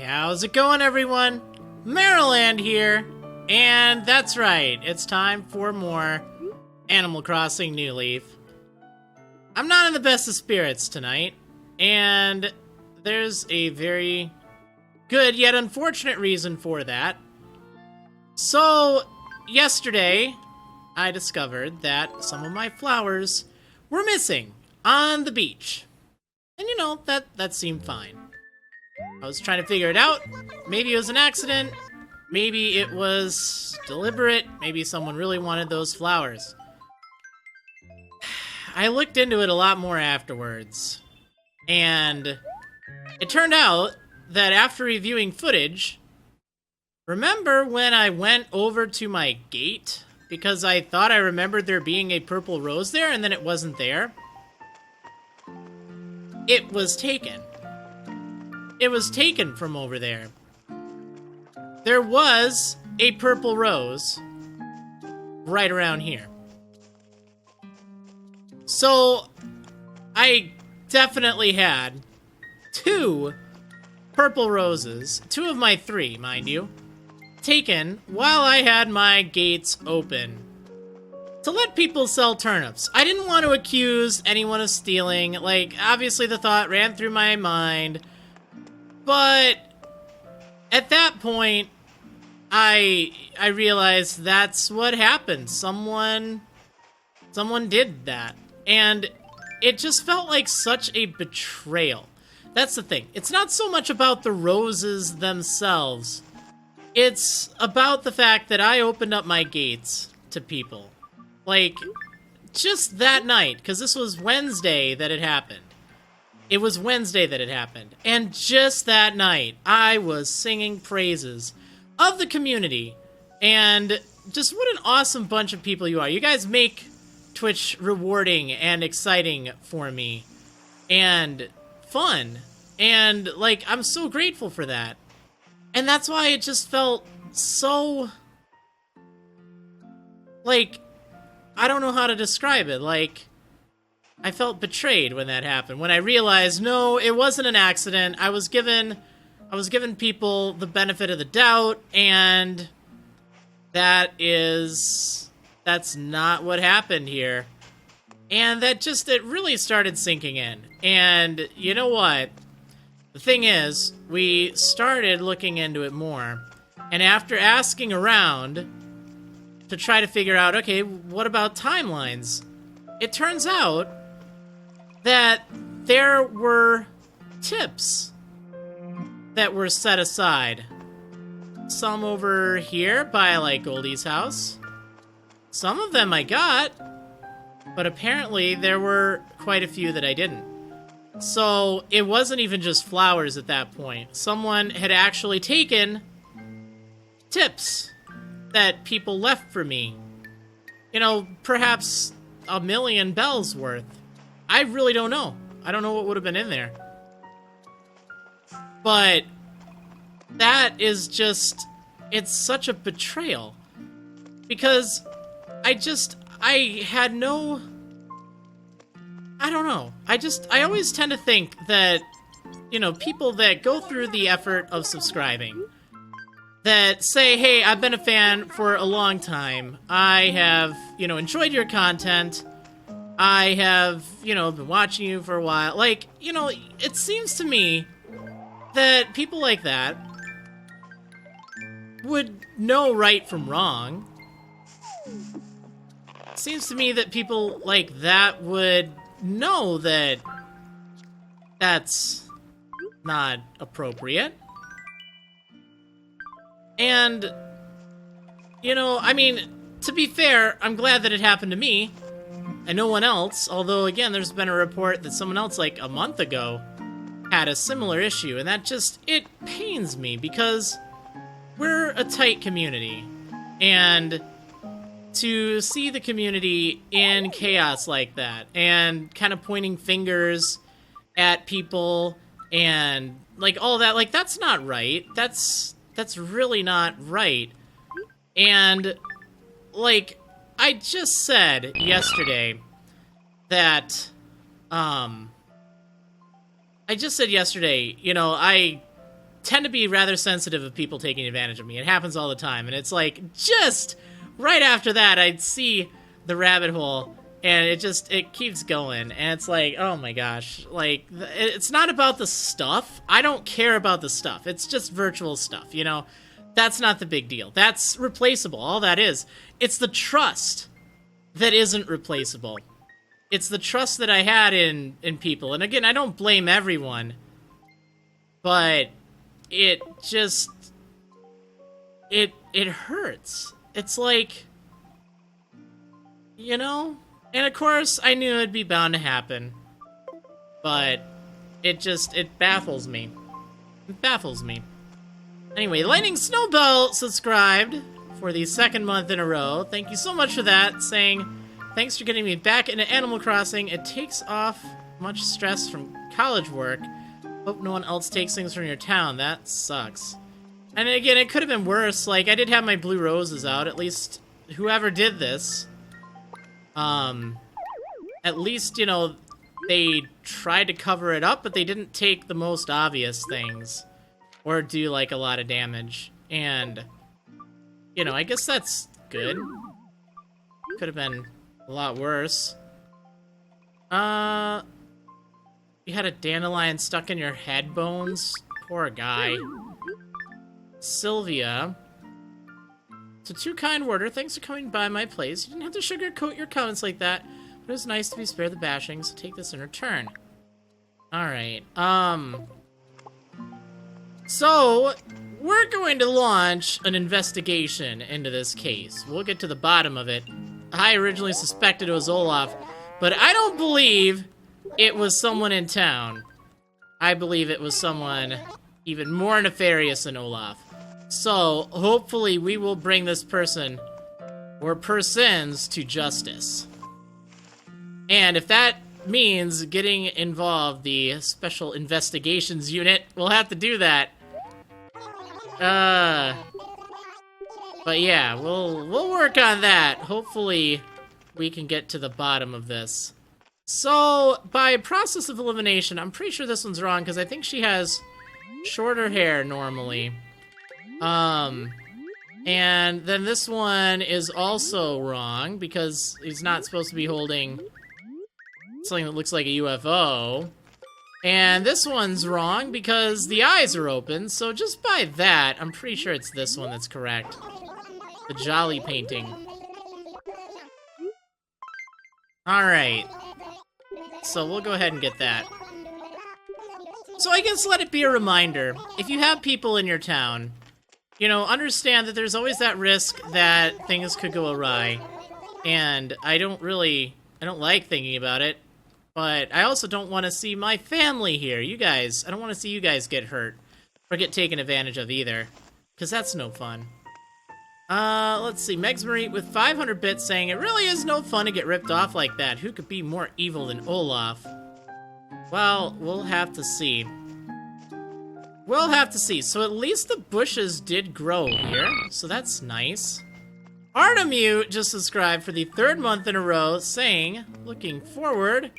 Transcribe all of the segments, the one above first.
How's it going, everyone? Marriland here, and that's right, it's time for more Animal Crossing New Leaf. I'm not in the best of spirits tonight, and there's a very good yet unfortunate reason for that. So, yesterday, I discovered that some of my flowers were missing on the beach. And you know, that seemed fine. I was trying to figure it out. Maybe it was an accident. Maybe it was deliberate. Maybe someone really wanted those flowers. I looked into it a lot more afterwards. And it turned out that after reviewing footage, remember when I went over to my gate? Because I thought I remembered there being a purple rose there, and then it wasn't there? It was taken. It was taken from over there. There was a purple rose right around here. So, I definitely had 2 purple roses, 2 of my 3, mind you, taken while I had my gates open to let people sell turnips. I didn't want to accuse anyone of stealing. Like, obviously the thought ran through my mind. But at that point, I realized that's what happened. Someone did that. And it just felt like such a betrayal. That's the thing. It's not so much about the roses themselves. It's about the fact that I opened up my gates to people. Like, just that night, because this was Wednesday that it happened. It was Wednesday that it happened. And just that night, I was singing praises of the community. And just what an awesome bunch of people you are. You guys make Twitch rewarding and exciting for me. And fun. And, like, I'm so grateful for that. And that's why it just felt so... like, I don't know how to describe it. Like, I felt betrayed when that happened. When I realized, no, it wasn't an accident. I was given people the benefit of the doubt, and that's not what happened here. And that just, it really started sinking in. And you know what? The thing is, we started looking into it more, and after asking around to try to figure out, okay, what about timelines? It turns out that there were tips that were set aside. Some over here by, like, Goldie's house. Some of them I got, but apparently there were quite a few that I didn't. So it wasn't even just flowers at that point. Someone had actually taken tips that people left for me. You know, perhaps 1,000,000 bells worth. I really don't know. I don't know what would have been in there. But that is just, it's such a betrayal. Because I had no, I don't know. I always tend to think that, you know, people that go through the effort of subscribing, that say, hey, I've been a fan for a long time. I have, you know, enjoyed your content. I have, you know, been watching you for a while. Like, you know, it seems to me that people like that would know right from wrong. It seems to me that people like that would know that that's not appropriate. And, you know, I mean, to be fair, I'm glad that it happened to me and no one else, although, again, there's been a report that someone else, like, a month ago had a similar issue, and that just, it pains me, because we're a tight community, and to see the community in chaos like that, and kind of pointing fingers at people, and, like, all that, like, that's not right. That's really not right. And, like, I just said yesterday that, you know, I tend to be rather sensitive of people taking advantage of me. It happens all the time, and it's like, just right after that, I'd see the rabbit hole, and it keeps going, and it's like, oh my gosh, like, it's not about the stuff. I don't care about the stuff. It's just virtual stuff, you know? That's not the big deal. That's replaceable. All that is. It's the trust that isn't replaceable. It's the trust that I had in people. And again, I don't blame everyone, but it just, it hurts. It's like, you know? And of course, I knew it'd be bound to happen, but it baffles me. It baffles me. Anyway, Lightning Snowbell subscribed for the 2nd month in a row. Thank you so much for that, saying, thanks for getting me back into Animal Crossing. It takes off much stress from college work. Hope no one else takes things from your town. That sucks. And again, it could have been worse. Like, I did have my blue roses out. At least whoever did this, at least, you know, they tried to cover it up, but they didn't take the most obvious things or do, like, a lot of damage. And, you know, I guess that's good. Could have been a lot worse. You had a dandelion stuck in your head bones? Poor guy. Sylvia. So, too kind worder, thanks for coming by my place. You didn't have to sugarcoat your comments like that, but it was nice to be spared the bashing, so take this in return. Alright, so, we're going to launch an investigation into this case. We'll get to the bottom of it. I originally suspected it was Olaf, but I don't believe it was someone in town. I believe it was someone even more nefarious than Olaf. So, hopefully we will bring this person, or persons, to justice. And if that means getting involved, the Special Investigations Unit, we'll have to do that. But yeah, we'll work on that. Hopefully we can get to the bottom of this. So, by process of elimination, I'm pretty sure this one's wrong, because I think she has shorter hair normally. And then this one is also wrong, because he's not supposed to be holding something that looks like a UFO. And this one's wrong, because the eyes are open, so just by that, I'm pretty sure it's this one that's correct. The Jolly painting. Alright. So we'll go ahead and get that. So I guess let it be a reminder, if you have people in your town, you know, understand that there's always that risk that things could go awry. And I don't like thinking about it, but I also don't want to see my family here. You guys, I don't want to see you guys get hurt or get taken advantage of either, because that's no fun. Let's see, Megs Marie with 500 bits saying, it really is no fun to get ripped off like that. Who could be more evil than Olaf? Well, we'll have to see. We'll have to see. So at least the bushes did grow here, so that's nice. Artemute just subscribed for the 3rd month in a row, saying, looking forward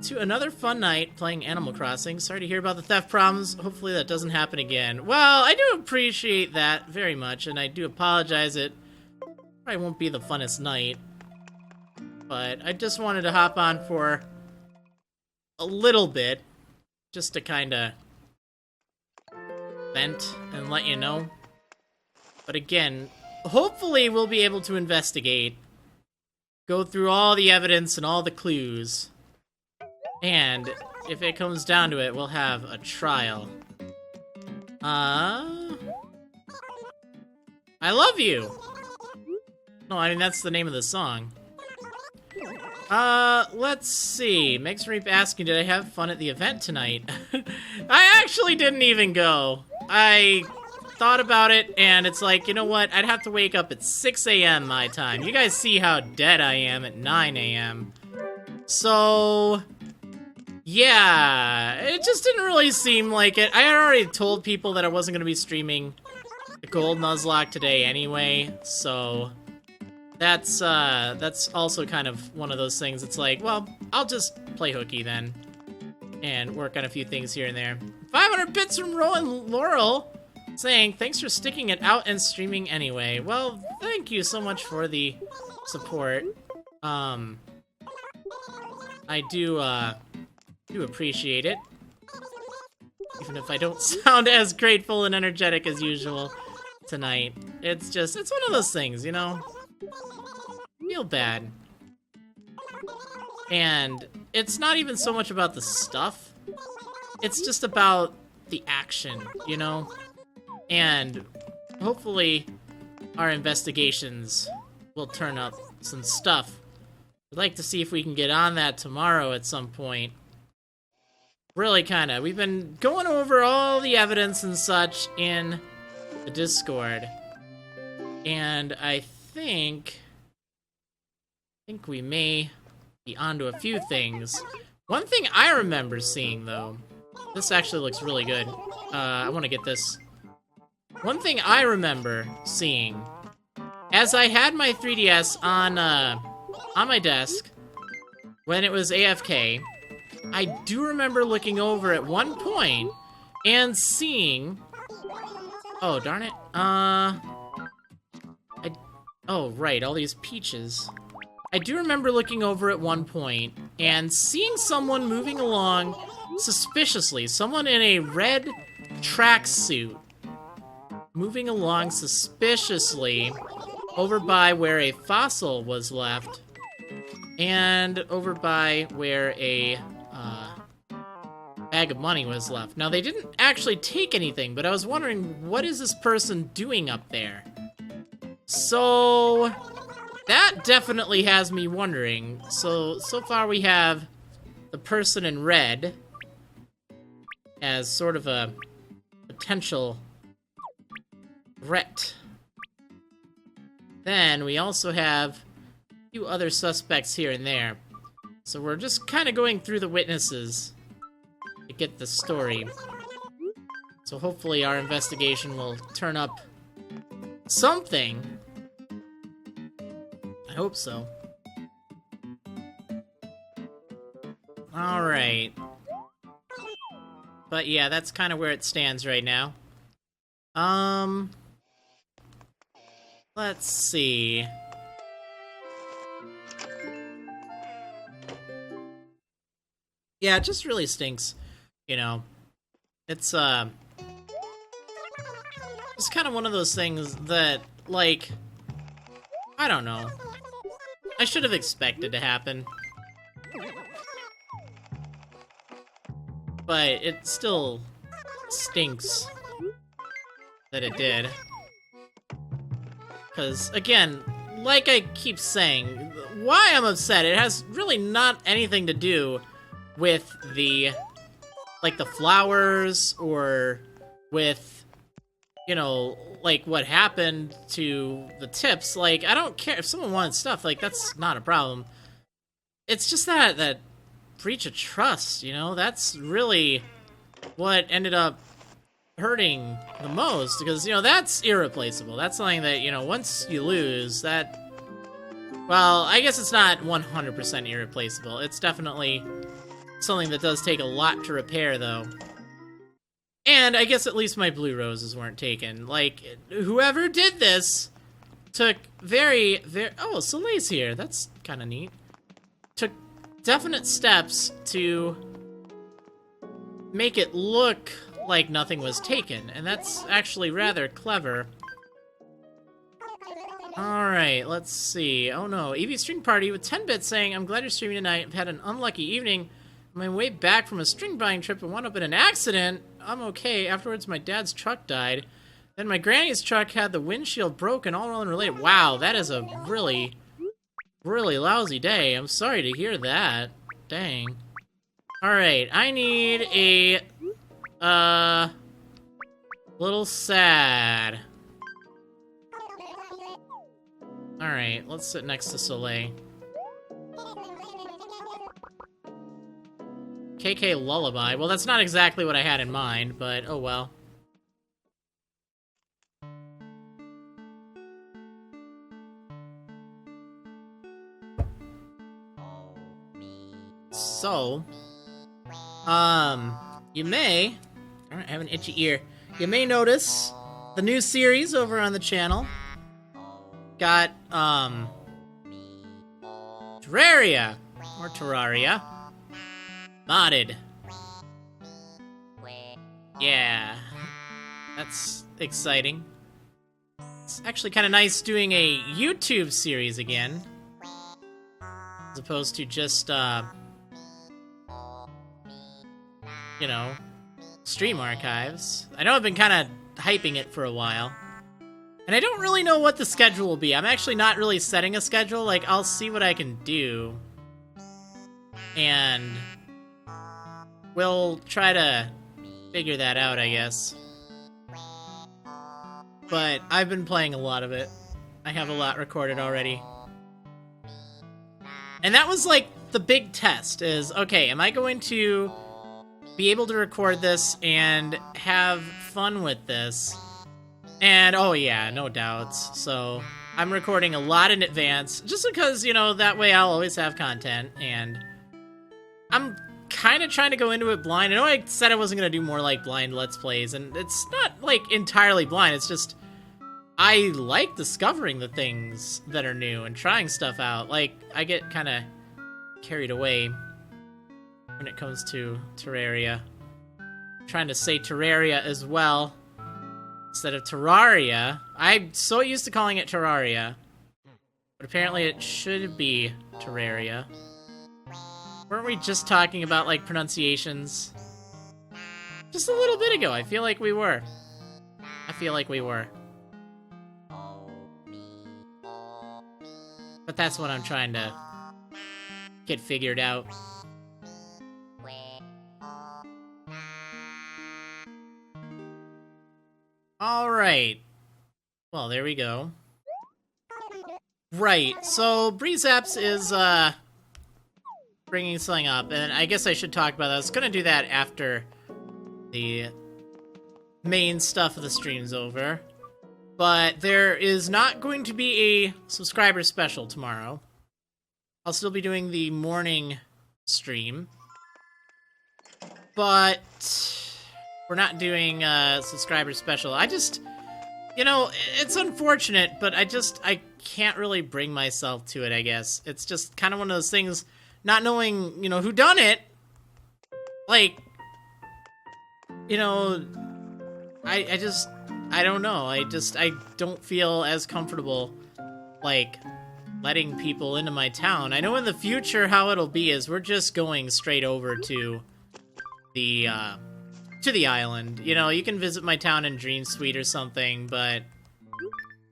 to another fun night playing Animal Crossing. Sorry to hear about the theft problems. Hopefully that doesn't happen again. Well, I do appreciate that very much, and I do apologize. It probably won't be the funnest night, but I just wanted to hop on for a little bit, just to kind of vent and let you know. But again, hopefully we'll be able to investigate, go through all the evidence and all the clues, and if it comes down to it, we'll have a trial. I love you! No, I mean, that's the name of the song. Let's see. Megs Reap asking, did I have fun at the event tonight? I actually didn't even go. I thought about it, and it's like, you know what? I'd have to wake up at 6 a.m. my time. You guys see how dead I am at 9 a.m. So, yeah, it just didn't really seem like it. I had already told people that I wasn't going to be streaming the Gold Nuzlocke today anyway, so that's also kind of one of those things. It's like, well, I'll just play hooky then and work on a few things here and there. 500 bits from Rowan Laurel saying, thanks for sticking it out and streaming anyway. Well, thank you so much for the support. I do appreciate it. Even if I don't sound as grateful and energetic as usual tonight. It's one of those things, you know? Feel bad. And it's not even so much about the stuff. It's just about the action, you know? And hopefully our investigations will turn up some stuff. I'd like to see if we can get on that tomorrow at some point. Really kinda. We've been going over all the evidence and such in the Discord. And I think we may be onto a few things. One thing I remember seeing, though, this actually looks really good. I want to get this. One thing I remember seeing, as I had my 3DS on my desk when it was AFK, I do remember looking over at one point and seeing. Oh darn it! Oh right, all these peaches. I do remember looking over at one point and seeing someone moving along suspiciously. Someone in a red tracksuit moving along suspiciously over by where a fossil was left and over by where a bag of money was left. Now, they didn't actually take anything, but I was wondering, what is this person doing up there? So that definitely has me wondering. So far we have the person in red as sort of a potential threat. Then we also have a few other suspects here and there. So we're just kind of going through the witnesses to get the story. So hopefully our investigation will turn up something. I hope so. Alright. But yeah, that's kind of where it stands right now. Let's see. Yeah, it just really stinks, you know. It's kind of one of those things that, like, I don't know. I should have expected to happen. But it still stinks that it did. Because, again, like I keep saying, why I'm upset, it has really not anything to do with the, like, the flowers, or with, you know, like, what happened to the tips. Like, I don't care. If someone wanted stuff, like, that's not a problem. It's just that breach of trust, you know? That's really what ended up hurting the most, because, you know, that's irreplaceable. That's something that, you know, once you lose, that... Well, I guess it's not 100% irreplaceable. It's definitely something that does take a lot to repair, though. And I guess at least my blue roses weren't taken. Like, whoever did this took very... Oh, Soleil's here. That's kind of neat. Took definite steps to make it look like nothing was taken, and that's actually rather clever. Alright, let's see. Oh no, EV String Party with 10 bits saying, I'm glad you're streaming tonight. I've had an unlucky evening. On my way back from a string buying trip and wound up in an accident. I'm okay. Afterwards, my dad's truck died. Then my granny's truck had the windshield broken, all unrelated. Wow, that is a really, really lousy day. I'm sorry to hear that. Dang. Alright, I need a... little sad. Alright, let's sit next to Soleil. KK Lullaby. Well, that's not exactly what I had in mind, but oh well. So, you may Alright, I have an itchy ear. You may notice the new series over on the channel. Got, Terraria. Or Terraria. Modded. Yeah. That's exciting. It's actually kind of nice doing a YouTube series again. As opposed to just, you know, stream archives. I know I've been kind of hyping it for a while. And I don't really know what the schedule will be. I'm actually not really setting a schedule. Like, I'll see what I can do. And we'll try to figure that out, I guess. But I've been playing a lot of it. I have a lot recorded already. And that was, like, the big test is, okay, am I going to be able to record this and have fun with this? And, oh yeah, no doubts. So, I'm recording a lot in advance, just because, you know, that way I'll always have content, and I'm kind of trying to go into it blind. I know I said I wasn't going to do more, like, blind Let's Plays, and it's not, like, entirely blind, it's just I like discovering the things that are new and trying stuff out. Like, I get kind of carried away when it comes to Terraria. I'm trying to say Terraria as well instead of Terraria. I'm so used to calling it Terraria, but apparently it should be Terraria. Weren't we just talking about, like, pronunciations? Just a little bit ago, I feel like we were. But that's what I'm trying to get figured out. Alright. Well, there we go. Right, so Breezeapps is, bringing something up, and I guess I should talk about that. I was gonna do that after the main stuff of the stream's over. But there is not going to be a subscriber special tomorrow. I'll still be doing the morning stream. But we're not doing a subscriber special. I just, you know, it's unfortunate, but I can't really bring myself to it, I guess. It's just kind of one of those things, not knowing, you know, who done it. Like, you know, I don't know. I don't feel as comfortable, like, letting people into my town. I know in the future how it'll be is we're just going straight over to the island. You know, you can visit my town in Dream Suite or something, but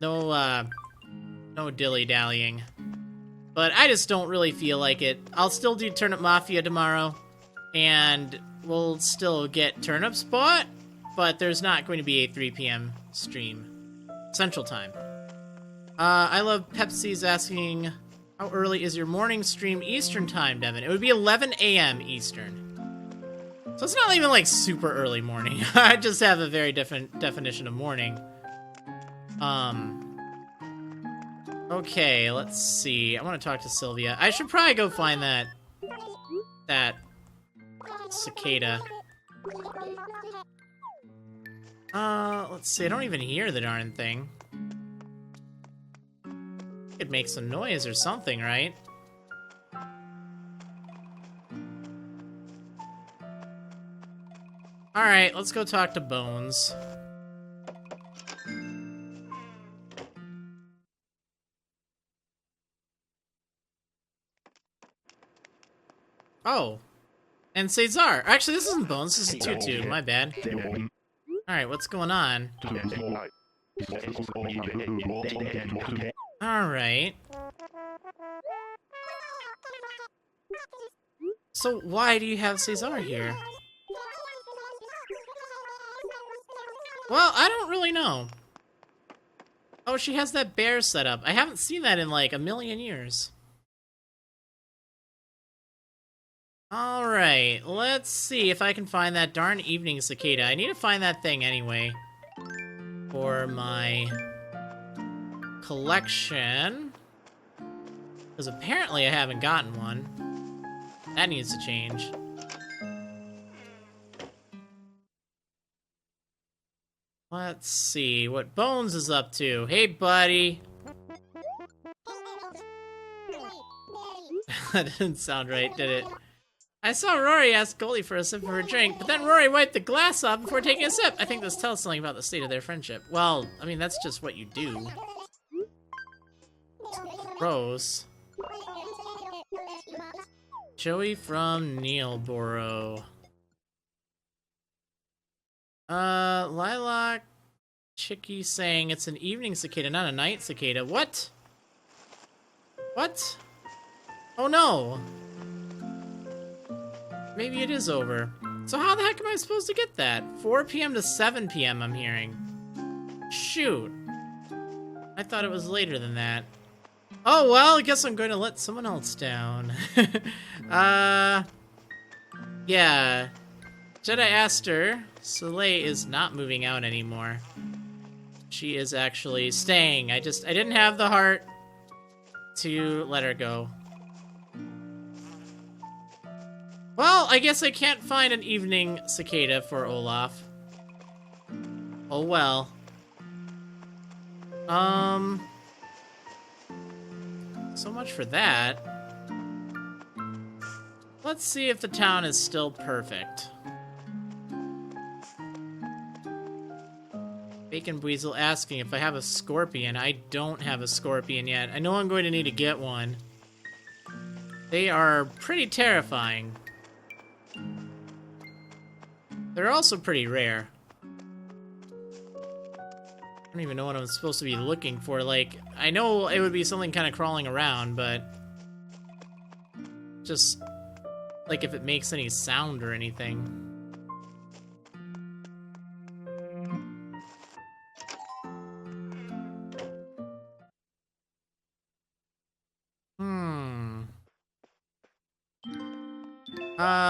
no dilly-dallying. But I just don't really feel like it. I'll still do Turnip Mafia tomorrow, and we'll still get Turnip Spot, but there's not going to be a 3 p.m. stream. Central Time. I love Pepsi's asking, how early is your morning stream Eastern Time, Devin? It would be 11 a.m. Eastern. So it's not even, like, super early morning. I just have a very different definition of morning. Okay, let's see. I want to talk to Sylvia. I should probably go find that cicada. Let's see. I don't even hear the darn thing. Could make some noise or something, right? Alright, let's go talk to Bones. Oh. And Cesar. Actually, this isn't Bones, this is Tutu. My bad. Alright, what's going on? Alright. So why do you have Cesar here? Well, I don't really know. Oh, she has that bear set up. I haven't seen that in like a million years. Alright, let's see if I can find that darn evening cicada. I need to find that thing anyway. For my collection. Because apparently I haven't gotten one. That needs to change. Let's see what Bones is up to. Hey, buddy. That didn't sound right, did it? I saw Rory ask Goldie for a sip of her drink, but then Rory wiped the glass off before taking a sip. I think this tells something about the state of their friendship. Well, I mean, that's just what you do. Gross. Joey from Neilboro. Lilac Chicky saying it's an evening cicada, not a night cicada. What? What? Oh no! Maybe it is over. So how the heck am I supposed to get that? 4 p.m. to 7 p.m. I'm hearing. Shoot. I thought it was later than that. Oh, well, I guess I'm going to let someone else down. Yeah. Jedi asked her. Soleil is not moving out anymore. She is actually staying. I didn't have the heart to let her go. Well, I guess I can't find an evening cicada for Olaf. Oh well. So much for that. Let's see if the town is still perfect. Bacon Weasel asking if I have a scorpion. I don't have a scorpion yet. I know I'm going to need to get one. They are pretty terrifying. They're also pretty rare. I don't even know what I'm supposed to be looking for. Like, I know it would be something kind of crawling around, but just like if it makes any sound or anything.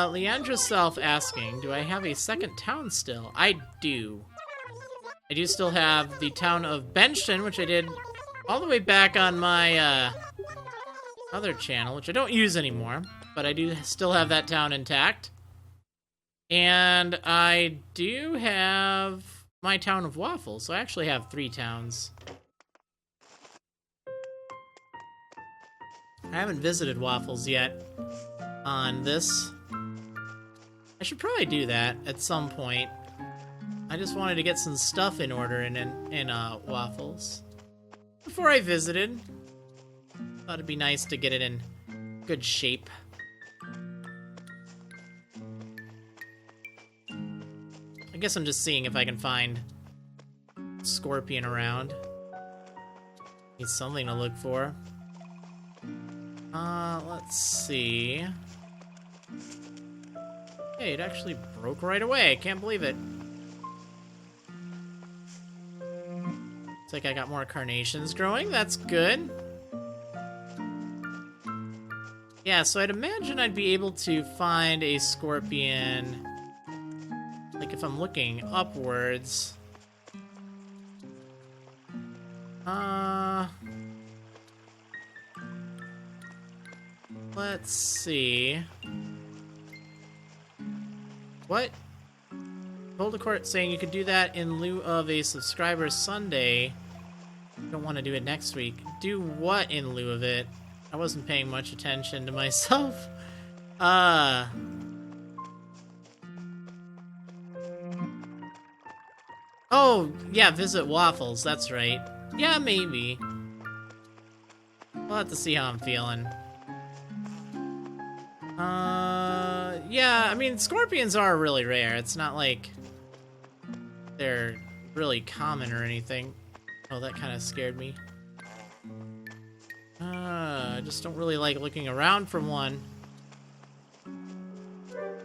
Leandra's self asking, do I have a second town still? I do. I do still have the town of Benston, which I did all the way back on my other channel, which I don't use anymore, but I do still have that town intact. And I do have my town of Waffles, so I actually have 3 towns. I haven't visited Waffles yet on this. I should probably do that at some point. I just wanted to get some stuff in order in Waffles before I visited. Thought it'd be nice to get it in good shape. I guess I'm just seeing if I can find Scorpion around. Need something to look for. Let's see. Hey, it actually broke right away. I can't believe it. Looks like I got more carnations growing. That's good. Yeah, so I'd imagine I'd be able to find a scorpion, like if I'm looking upwards. Let's see. What? Voldemort saying you could do that in lieu of a subscriber Sunday. Don't want to do it next week. Do what in lieu of it? I wasn't paying much attention to myself. Oh, yeah, visit Waffles, that's right. Yeah, maybe. We'll have to see how I'm feeling. Yeah, I mean, scorpions are really rare. It's not like they're really common or anything. Oh, that kind of scared me. I just don't really like looking around for one.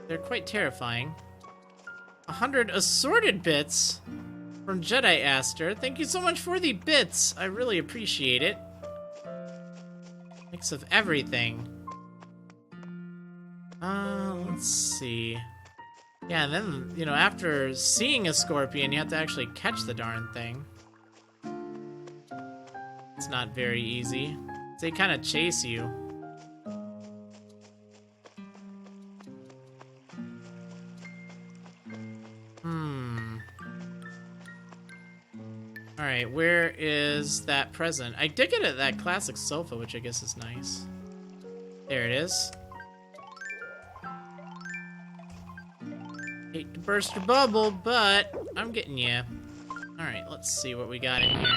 They're quite terrifying. 100 assorted bits from Jedi Aster. Thank you so much for the bits. I really appreciate it. Mix of everything. Let's see. Yeah, and then, you know, after seeing a scorpion, you have to actually catch the darn thing. It's not very easy. They kind of chase you. Alright, where is that present? I did get it that classic sofa, which I guess is nice. There it is. Hate to burst your bubble, but I'm getting ya. Alright, let's see what we got in here.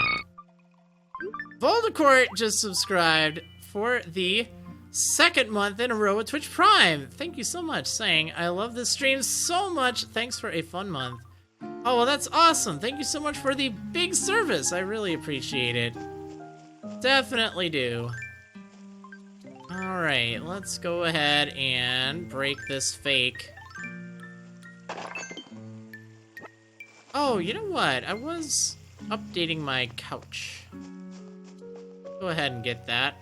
Voldemort just subscribed for the second month in a row with Twitch Prime. Thank you so much, saying, I love this stream so much. Thanks for a fun month. Oh, well, that's awesome. Thank you so much for the big service. I really appreciate it. Definitely do. Alright, let's go ahead and break this fake. Oh, you know what? I was updating my couch. Go ahead and get that.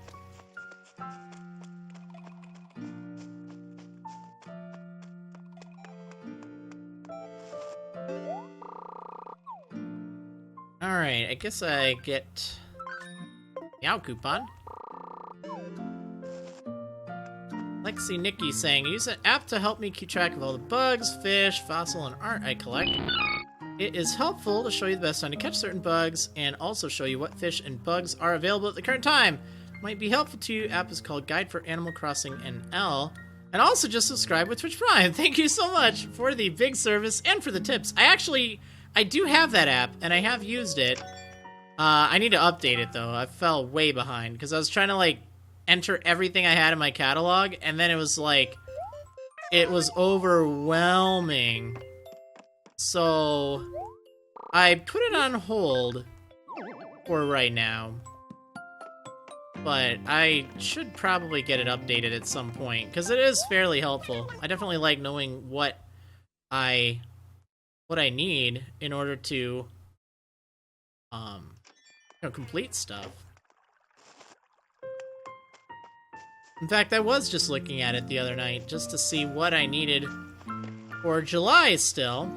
Alright, I guess I get Meow coupon. Lexi Nikki saying, use an app to help me keep track of all the bugs, fish, fossil, and art I collect. It is helpful to show you the best time to catch certain bugs, and also show you what fish and bugs are available at the current time. Might be helpful to you. App is called Guide for Animal Crossing NL. And also just subscribe with Twitch Prime. Thank you so much for the big service and for the tips. I do have that app, and I have used it. I need to update it, though. I fell way behind, because I was trying to, like, enter everything I had in my catalog, and then it was, like, it was overwhelming. So, I put it on hold for right now. But I should probably get it updated at some point, because it is fairly helpful. I definitely like knowing what I need in order to, complete stuff. In fact, I was just looking at it the other night, just to see what I needed for July still.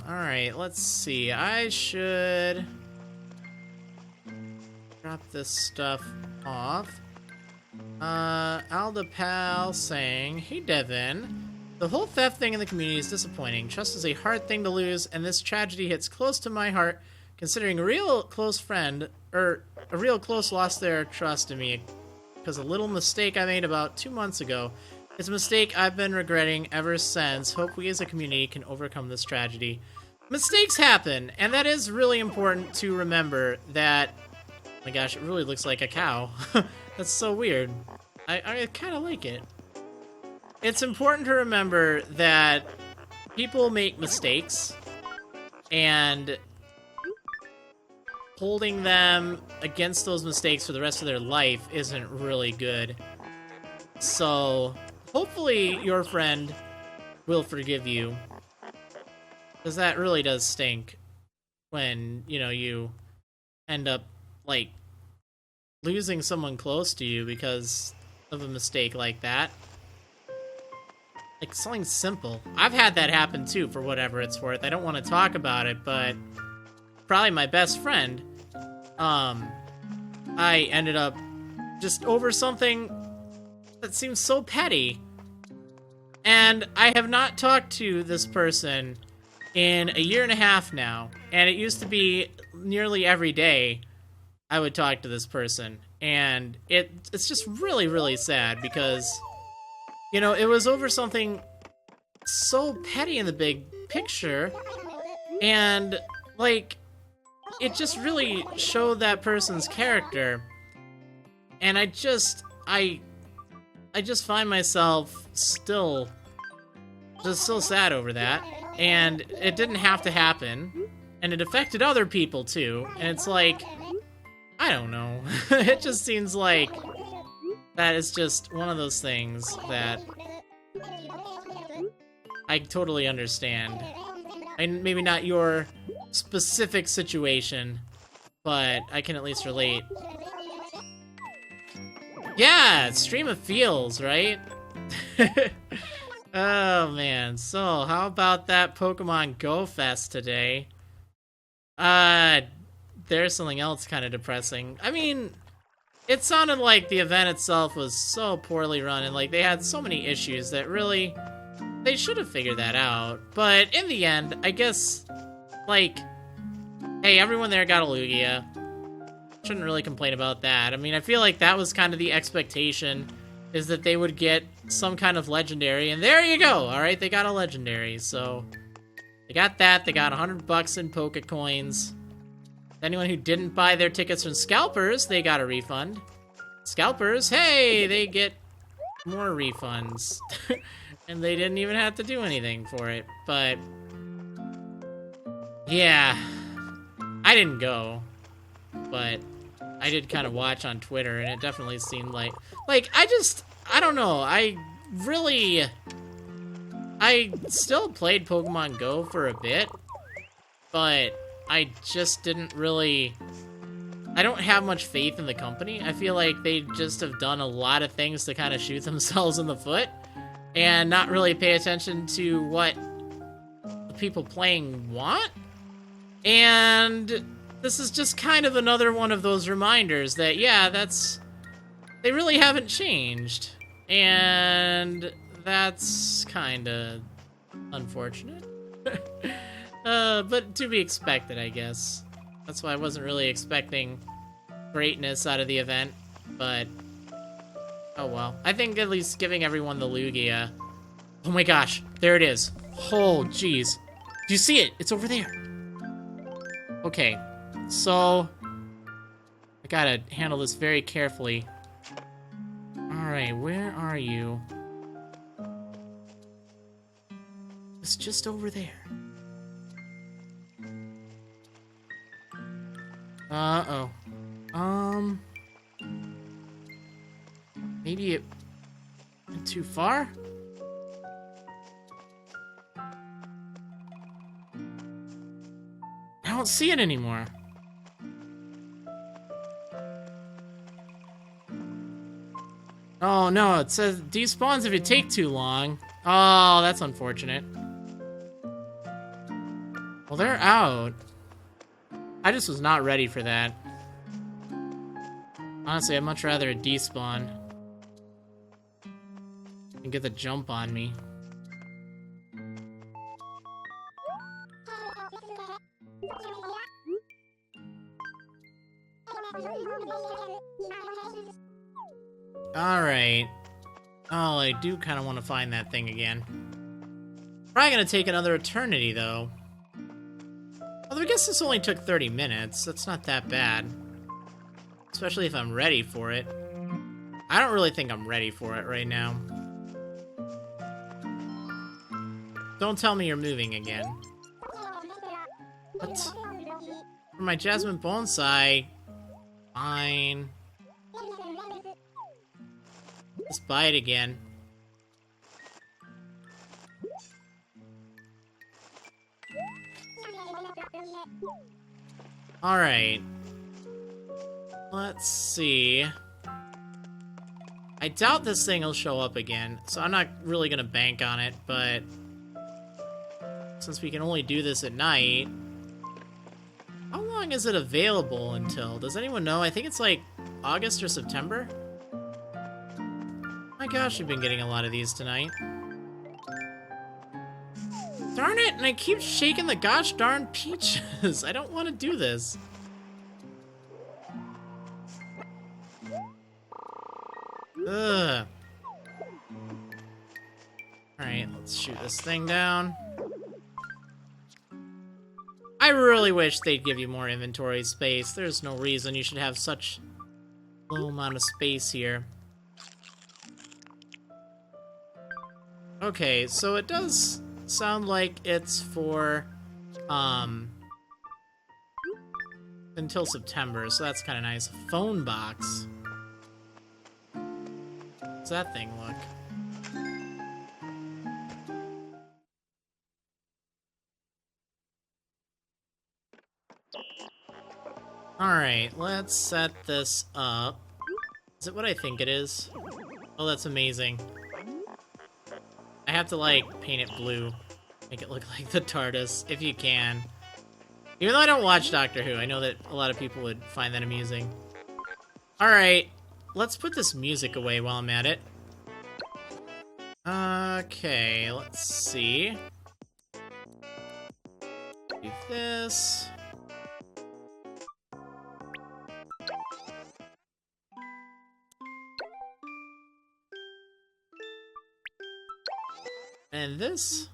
Alright, let's see. I should drop this stuff off. Aldapal saying, hey Devin, the whole theft thing in the community is disappointing. Trust is a hard thing to lose, and this tragedy hits close to my heart, considering a real close friend, or a real close lost their trust in me because a little mistake I made about 2 months ago. It's a mistake I've been regretting ever since. Hope we as a community can overcome this tragedy. Mistakes happen, and that is really important to remember that... Oh my gosh, it really looks like a cow. That's so weird. I kind of like it. It's important to remember that people make mistakes, and holding them against those mistakes for the rest of their life isn't really good. So, hopefully your friend will forgive you. Because that really does stink when, you know, you end up, like, losing someone close to you because of a mistake like that. Like, something simple. I've had that happen, too, for whatever it's worth. I don't want to talk about it, but probably my best friend, I ended up just over something that seems so petty. And I have not talked to this person in 1.5 years now, and it used to be nearly every day I would talk to this person, and it's just really, really sad because, you know, it was over something so petty in the big picture, and, like, it just really showed that person's character, and I just find myself still just so sad over that. And it didn't have to happen, and it affected other people too, and it's like, I don't know. It just seems like that is just one of those things that I totally understand. And maybe not your specific situation, but I can at least relate. Yeah, stream of feels, right? Oh man, so how about that Pokemon Go Fest today? There's something else kind of depressing. I mean, it sounded like the event itself was so poorly run, and like they had so many issues that really They should have figured that out. But in the end, I guess, like, hey, everyone there got a Lugia. Shouldn't really complain about that. I mean, I feel like that was kind of the expectation, is that they would get some kind of legendary, and there you go. All right, they got a legendary, so they got that. They got $100 in Poke Coins. Anyone who didn't buy their tickets from Scalpers, they got a refund. Scalpers, hey, they get more refunds. And they didn't even have to do anything for it. But yeah, I didn't go, but I did kind of watch on Twitter, and it definitely seemed like I don't know. I still played Pokemon Go for a bit, but I just didn't really, I don't have much faith in the company. I feel like they just have done a lot of things to kind of shoot themselves in the foot and not really pay attention to what the people playing want. And this is just kind of another one of those reminders that, yeah, they really haven't changed. And that's kind of unfortunate. But to be expected, I guess. That's why I wasn't really expecting greatness out of the event, but oh well. I think at least giving everyone the Lugia. Oh my gosh, there it is. Oh, jeez. Do you see it? It's over there. Okay, so I gotta handle this very carefully. Alright, where are you? It's just over there. Uh-oh. Maybe it went too far? I don't see it anymore. Oh no, it says despawns if you take too long. Oh, that's unfortunate. Well, they're out. I just was not ready for that. Honestly, I'd much rather a despawn and get the jump on me. Alright. Oh, I do kind of want to find that thing again. Probably gonna take another eternity, though. Although I guess this only took 30 minutes. That's not that bad. Especially if I'm ready for it. I don't really think I'm ready for it right now. Don't tell me you're moving again. What? For my Jasmine Bonsai. Fine. Let's buy it again. Alright. Let's see. I doubt this thing will show up again, so I'm not really gonna bank on it, but since we can only do this at night, how long is it available until? Does anyone know? I think it's like August or September. My gosh, we've been getting a lot of these tonight. Darn it, and I keep shaking the gosh darn peaches. I don't want to do this. Ugh. Alright, let's shoot this thing down. I really wish they'd give you more inventory space. There's no reason you should have such low amount of space here. Okay, so it does sound like it's for, until September, so that's kind of nice. Phone box. How's that thing look? Alright, let's set this up. Is it what I think it is? Oh, that's amazing. I have to, like, paint it blue. Make it look like the TARDIS, if you can. Even though I don't watch Doctor Who, I know that a lot of people would find that amusing. Alright, let's put this music away while I'm at it. Okay, let's see. Do this. And this.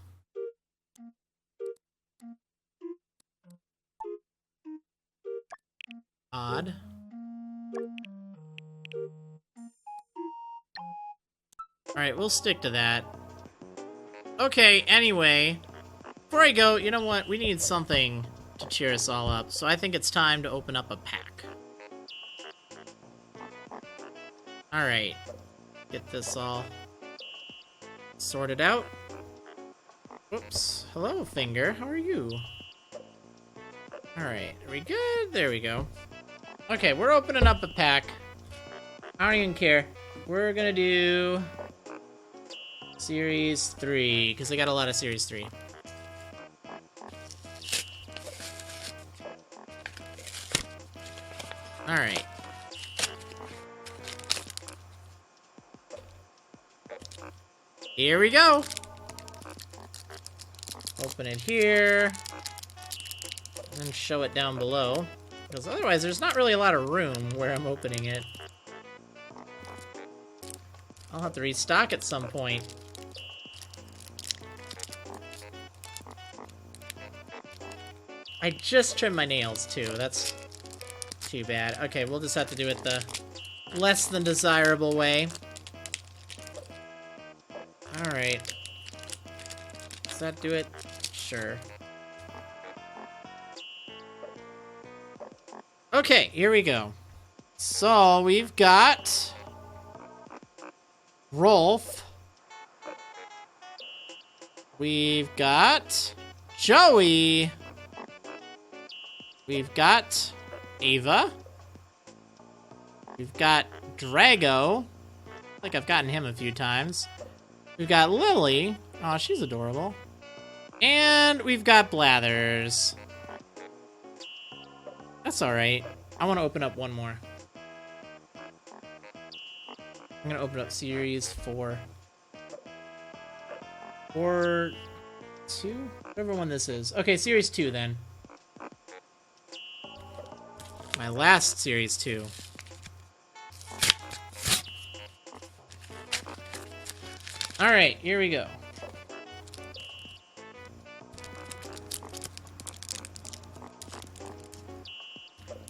Odd. Alright, we'll stick to that. Okay, anyway. Before I go, you know what? We need something to cheer us all up. So I think it's time to open up a pack. Alright. Get this all sorted out. Whoops. Hello, Finger. How are you? Alright. Are we good? There we go. Okay, we're opening up a pack. I don't even care. We're gonna do Series 3, because I got a lot of Series 3. Alright. Here we go! Open it here. And then show it down below. Because otherwise there's not really a lot of room where I'm opening it. I'll have to restock at some point. I just trimmed my nails, too. That's too bad. Okay, we'll just have to do it the less than desirable way. Alright. Does that do it? Sure. Okay, here we go. So, we've got Rolf. We've got Joey. We've got Ava. We've got Drago. I think I've gotten him a few times. We've got Lily. Oh, she's adorable. And we've got Blathers. That's alright. I want to open up one more. I'm going to open up Series 4. Or 2? Whatever one this is. Okay, Series 2 then. My last Series 2. Alright, here we go.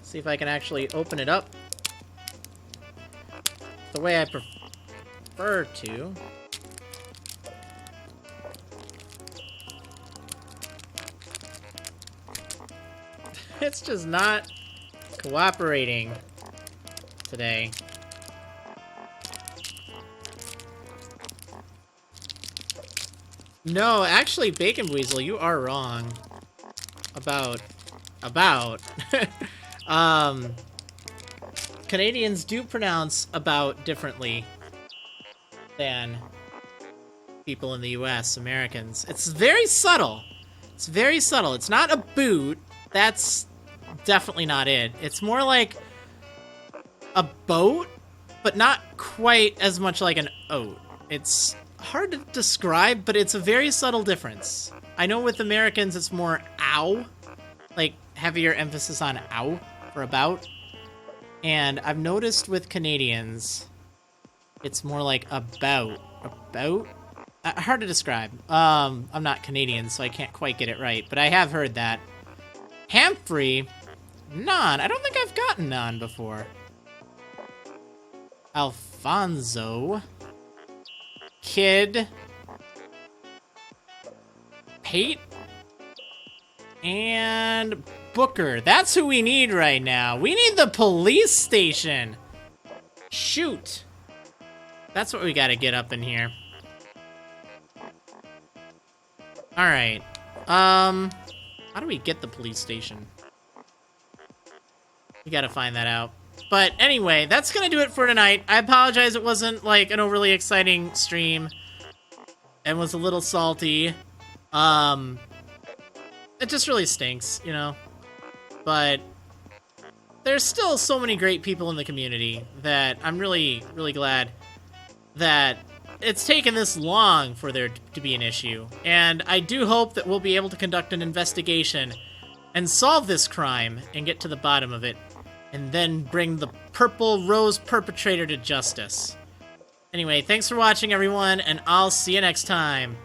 See if I can actually open it up the way I prefer to. It's just not cooperating today. No, actually, Bacon Weasel, you are wrong about Canadians do pronounce about differently than people in the US, Americans. It's very subtle. It's very subtle. It's not a boot. That's definitely not it. It's more like a boat, but not quite as much like an oat. It's hard to describe, but it's a very subtle difference. I know with Americans it's more ow, like heavier emphasis on ow for about. And I've noticed with Canadians, it's more like about. Hard to describe. I'm not Canadian, so I can't quite get it right, but I have heard that. Humphrey, non. I don't think I've gotten non before. Alfonso, Kid, Pate, and Booker. That's who we need right now. We need the police station. Shoot. That's what we gotta get up in here. Alright. How do we get the police station? We gotta find that out. But anyway, that's gonna do it for tonight. I apologize it wasn't like an overly exciting stream and was a little salty. It just really stinks, you know? But there's still so many great people in the community that I'm really, really glad that it's taken this long for there to be an issue. And I do hope that we'll be able to conduct an investigation and solve this crime and get to the bottom of it, and then bring the Purple Rose perpetrator to justice. Anyway, thanks for watching, everyone, and I'll see you next time.